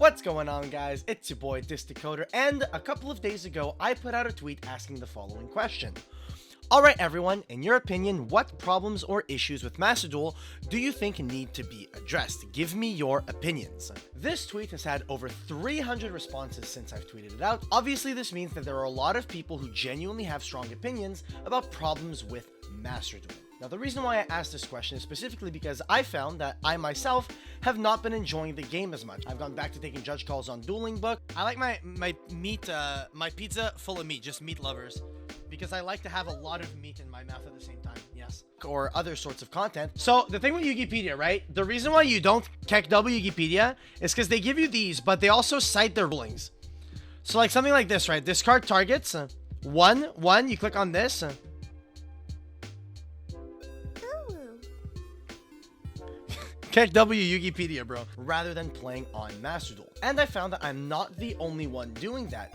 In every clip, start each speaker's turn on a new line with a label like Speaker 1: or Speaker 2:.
Speaker 1: What's going on, guys? It's your boy DisDecoder, and a couple of days ago I put out a tweet asking the following question. Alright everyone, in your opinion, what problems or issues with Master Duel do you think need to be addressed? Give me your opinions. This tweet has had over 300 responses since I've tweeted it out. Obviously this means that there are a lot of people who genuinely have strong opinions about problems with Master Duel. Now, the reason why I asked this question is specifically because I found that I myself have not been enjoying the game as much. I've gone back to taking judge calls on Dueling Book.
Speaker 2: I like my pizza full of meat, just meat lovers, because I like to have a lot of meat in my mouth at the same time. Yes.
Speaker 1: Or other sorts of content. So the thing with Wikipedia, right? The reason why you don't check Wikipedia is because they give you these, but they also cite their rulings. So like something like this, right? Discard targets. One. You click on this. Check Wikipedia, bro, rather than playing on Master Duel. And I found that I'm not the only one doing that.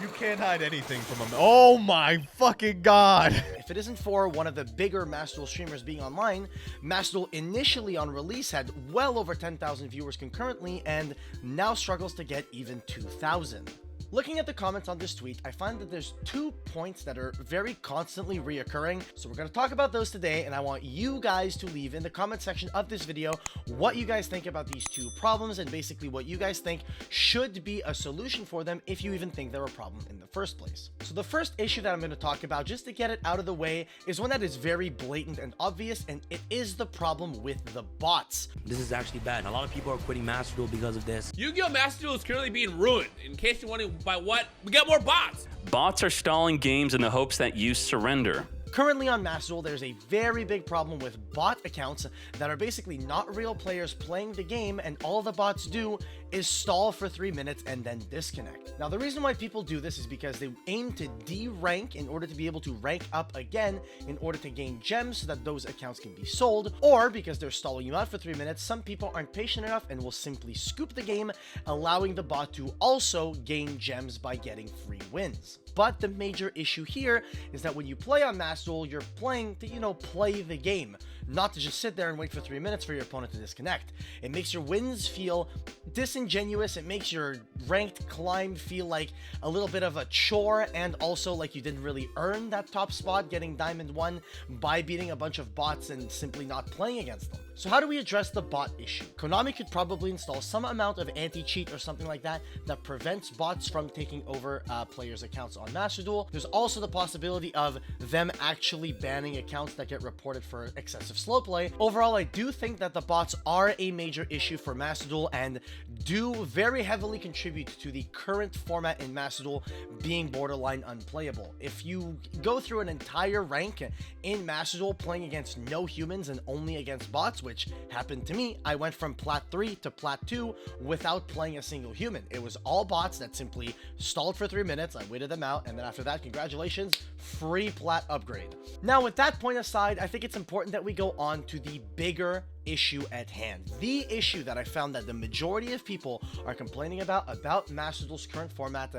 Speaker 3: You can't hide anything from him. Oh my fucking god.
Speaker 1: If it isn't for one of the bigger Master Duel streamers being online, Master Duel initially on release had well over 10,000 viewers concurrently and now struggles to get even 2,000. Looking at the comments on this tweet, I find that there's 2 points that are very constantly reoccurring. So we're going to talk about those today, and I want you guys to leave in the comment section of this video what you guys think about these 2 problems and basically what you guys think should be a solution for them if you even think they're a problem in the first place. So the first issue that I'm going to talk about, just to get it out of the way, is one that is very blatant and obvious, and it is the problem with the bots.
Speaker 4: This is actually bad, and a lot of people are quitting Master Duel because of this.
Speaker 5: Yu-Gi-Oh! Master Duel is currently being ruined. In case you're wondering by what, we got more bots.
Speaker 6: Bots are stalling games in the hopes that you surrender.
Speaker 1: Currently on Master Duel, there's a very big problem with bot accounts that are basically not real players playing the game, and all the bots do is stall for 3 minutes and then disconnect. Now, the reason why people do this is because they aim to de-rank in order to be able to rank up again in order to gain gems so that those accounts can be sold, or because they're stalling you out for 3 minutes, some people aren't patient enough and will simply scoop the game, allowing the bot to also gain gems by getting free wins. But the major issue here is that when you play on Master Duel, you're playing to, play the game, not to just sit there and wait for 3 minutes for your opponent to disconnect. It makes your wins feel disingenuous. It makes your ranked climb feel like a little bit of a chore, and also like you didn't really earn that top spot getting Diamond 1 by beating a bunch of bots and simply not playing against them. So how do we address the bot issue? Konami could probably install some amount of anti-cheat or something like that that prevents bots from taking over players' accounts on Master Duel. There's also the possibility of them actually banning accounts that get reported for excessive slow play. Overall, I do think that the bots are a major issue for Master Duel and do very heavily contribute to the current format in Master Duel being borderline unplayable. If you go through an entire rank in Master Duel playing against no humans and only against bots, which happened to me, I went from Plat 3 to Plat 2 without playing a single human. It was all bots that simply stalled for 3 minutes, I waited them out, and then after that, congratulations, free Plat upgrade. Now, with that point aside, I think it's important that we go on to the bigger issue at hand. The issue that I found that the majority of people are complaining about Master Duel's current format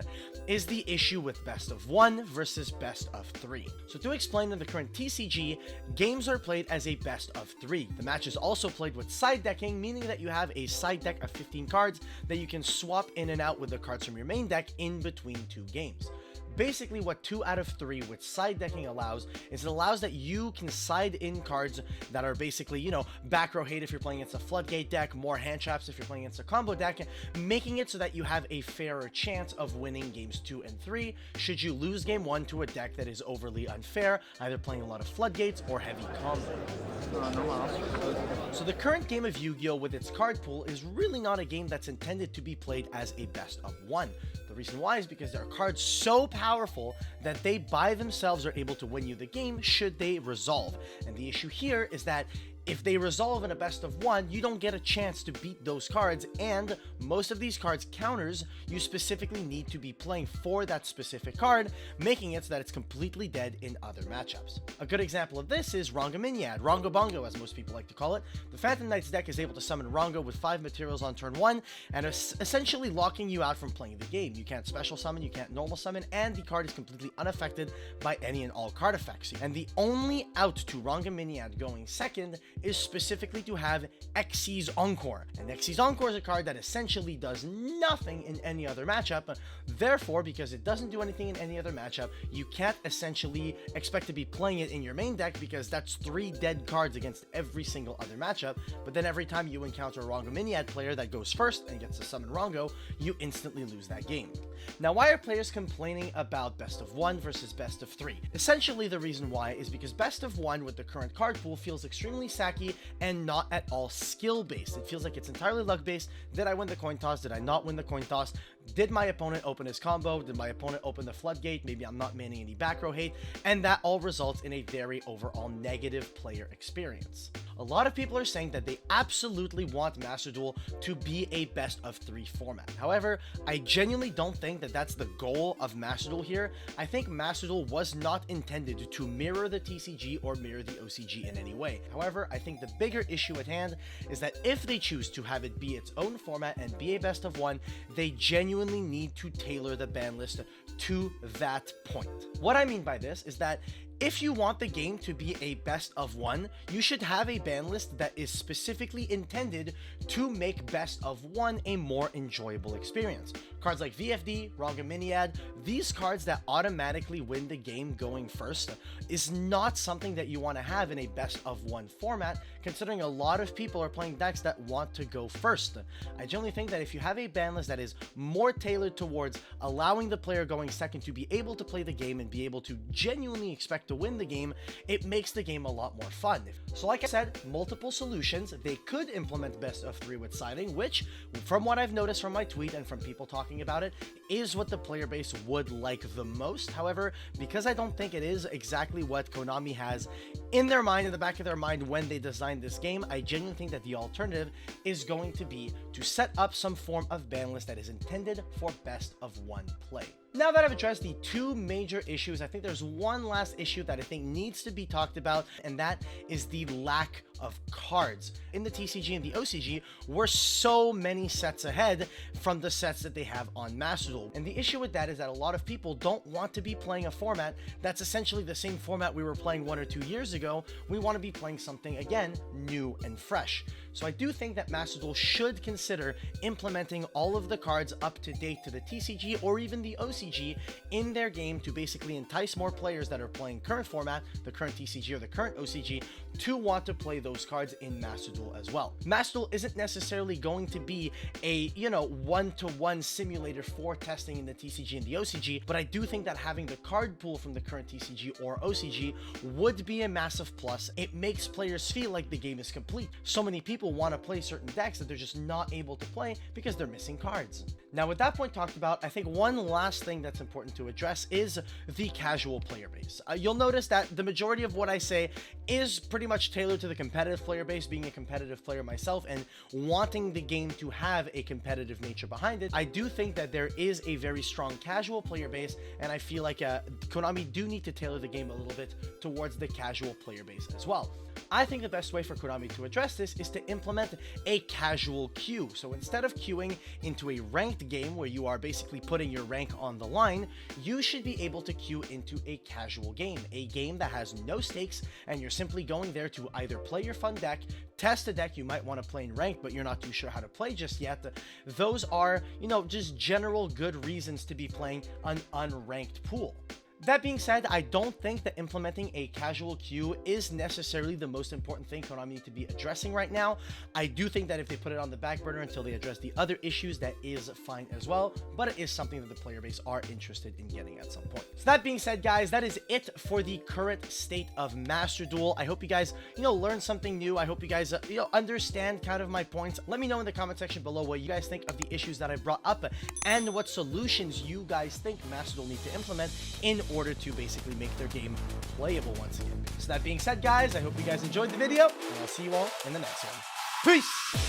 Speaker 1: is the issue with best of 1 versus best of 3. So to explain, in the current TCG, games are played as a best of 3. The match is also played with side decking, meaning that you have a side deck of 15 cards that you can swap in and out with the cards from your main deck in between 2 games. Basically, what 2 out of 3 with side decking allows is it allows that you can side in cards that are basically, back row hate if you're playing against a floodgate deck, more hand traps if you're playing against a combo deck, making it so that you have a fairer chance of winning games 2 and 3 should you lose game 1 to a deck that is overly unfair, either playing a lot of floodgates or heavy combo. So the current game of Yu-Gi-Oh! With its card pool is really not a game that's intended to be played as a best of 1. The reason why is because there are cards so powerful that they by themselves are able to win you the game should they resolve. And the issue here is that if they resolve in a best of 1, you don't get a chance to beat those cards, and most of these cards counters you specifically need to be playing for that specific card, making it so that it's completely dead in other matchups. A good example of this is Rongo Rongo Bongo, as most people like to call it. The Phantom Knights deck is able to summon Rongo with 5 materials on turn 1, and essentially locking you out from playing the game. You can't special summon, you can't normal summon, and the card is completely unaffected by any and all card effects. And the only out to Rongo going second is specifically to have Xyz Encore. And Xyz Encore is a card that essentially does nothing in any other matchup. Therefore, because it doesn't do anything in any other matchup, you can't essentially expect to be playing it in your main deck, because that's 3 dead cards against every single other matchup. But then every time you encounter a Rongo Miniad player that goes first and gets to summon Rongo, you instantly lose that game. Now, why are players complaining about best of 1 versus best of 3? Essentially, the reason why is because best of 1 with the current card pool feels extremely sacky and not at all skill-based. It feels like it's entirely luck-based. Did I win the coin toss? Did I not win the coin toss? Did my opponent open his combo? Did my opponent open the floodgate? Maybe I'm not manning any back row hate, and that all results in a very overall negative player experience. A lot of people are saying that they absolutely want Master Duel to be a best of 3 format. However, I genuinely don't think that that's the goal of Master Duel here. I think Master Duel was not intended to mirror the TCG or mirror the OCG in any way. However, I think the bigger issue at hand is that if they choose to have it be its own format and be a best of 1, they genuinely need to tailor the ban list to that point. What I mean by this is that if you want the game to be a best of 1, you should have a ban list that is specifically intended to make best of 1 a more enjoyable experience. Cards like VFD, Rongo Miniad, these cards that automatically win the game going first is not something that you want to have in a best of 1 format, considering a lot of people are playing decks that want to go first. I generally think that if you have a ban list that is more tailored towards allowing the player going second to be able to play the game and be able to genuinely expect to win the game, it makes the game a lot more fun. So like I said, multiple solutions. They could implement best of 3 with siding, which from what I've noticed from my tweet and from people talking about it, is what the player base would like the most. However, because I don't think it is exactly what Konami has in their mind, in the back of their mind when they designed this game, I genuinely think that the alternative is going to be to set up some form of ban list that is intended for best of 1 play. Now that I've addressed the 2 major issues, I think there's one last issue that I think needs to be talked about, and that is the lack of cards. In the TCG and the OCG, we're so many sets ahead from the sets that they have on Master Duel. And the issue with that is that a lot of people don't want to be playing a format that's essentially the same format we were playing 1 or 2 years ago. We want to be playing something, again, new and fresh. So I do think that Master Duel should consider implementing all of the cards up to date to the TCG or even the OCG in their game to basically entice more players that are playing current format, the current TCG or the current OCG, to want to play those cards in Master Duel as well. Master Duel isn't necessarily going to be a, one-to-one simulator for testing in the TCG and the OCG, but I do think that having the card pool from the current TCG or OCG would be a massive plus. It makes players feel like the game is complete. So many people want to play certain decks that they're just not able to play because they're missing cards. Now, with that point talked about, I think one last thing that's important to address is the casual player base. You'll notice that the majority of what I say is pretty much tailored to the competitive player base, being a competitive player myself and wanting the game to have a competitive nature behind it. I do think that there is a very strong casual player base, and I feel like Konami do need to tailor the game a little bit towards the casual player base as well. I think the best way for Konami to address this is to implement a casual queue. So instead of queuing into a ranked game where you are basically putting your rank on the line, you should be able to queue into a casual game, a game that has no stakes, and you're simply going there to either play your fun deck, test a deck you might want to play in ranked, but you're not too sure how to play just yet. Those are, just general good reasons to be playing an unranked pool. That being said, I don't think that implementing a casual queue is necessarily the most important thing Konami need to be addressing right now. I do think that if they put it on the back burner until they address the other issues, that is fine as well, but it is something that the player base are interested in getting at some point. So that being said, guys, that is it for the current state of Master Duel. I hope you guys, learned something new. I hope you guys, understand kind of my points. Let me know in the comment section below what you guys think of the issues that I brought up and what solutions you guys think Master Duel need to implement in order to basically make their game playable once again. So that being said, guys, I hope you guys enjoyed the video, and I'll see you all in the next one. Peace!